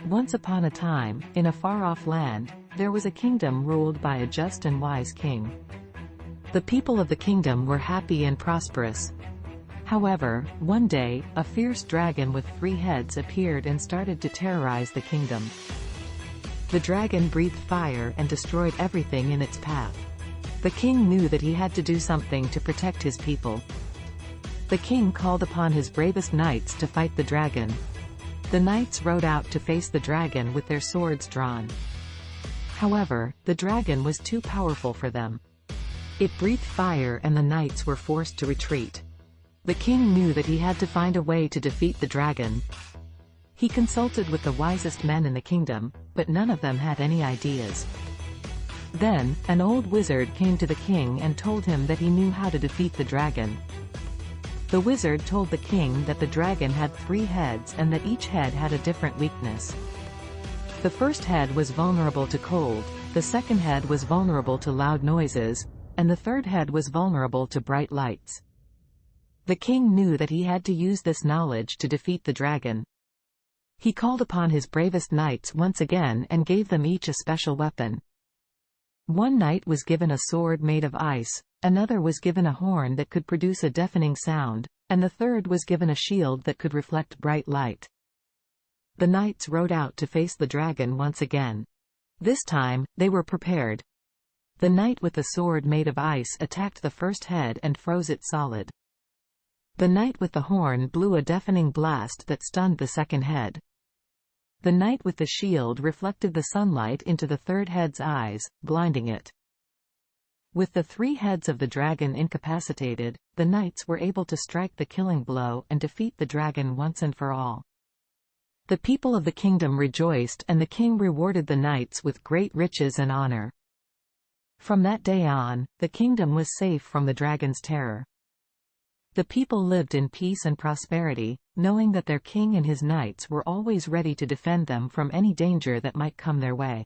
Once upon a time, in a far-off land, there was a kingdom ruled by a just and wise king. The people of the kingdom were happy and prosperous. However, one day, a fierce dragon with 3 heads appeared and started to terrorize the kingdom. The dragon breathed fire and destroyed everything in its path. The king knew that he had to do something to protect his people. The king called upon his bravest knights to fight the dragon. The knights rode out to face the dragon with their swords drawn. However, the dragon was too powerful for them. It breathed fire and the knights were forced to retreat. The king knew that he had to find a way to defeat the dragon. He consulted with the wisest men in the kingdom, but none of them had any ideas. Then, an old wizard came to the king and told him that he knew how to defeat the dragon. The wizard told the king that the dragon had 3 heads and that each head had a different weakness. The first head was vulnerable to cold, the second head was vulnerable to loud noises, and the third head was vulnerable to bright lights. The king knew that he had to use this knowledge to defeat the dragon. He called upon his bravest knights once again and gave them each a special weapon. One knight was given a sword made of ice, another was given a horn that could produce a deafening sound, and the third was given a shield that could reflect bright light. The knights rode out to face the dragon once again. This time, they were prepared. The knight with the sword made of ice attacked the first head and froze it solid. The knight with the horn blew a deafening blast that stunned the second head. The knight with the shield reflected the sunlight into the third head's eyes, blinding it. With the 3 heads of the dragon incapacitated, the knights were able to strike the killing blow and defeat the dragon once and for all. The people of the kingdom rejoiced and the king rewarded the knights with great riches and honor. From that day on, the kingdom was safe from the dragon's terror. The people lived in peace and prosperity, knowing that their king and his knights were always ready to defend them from any danger that might come their way.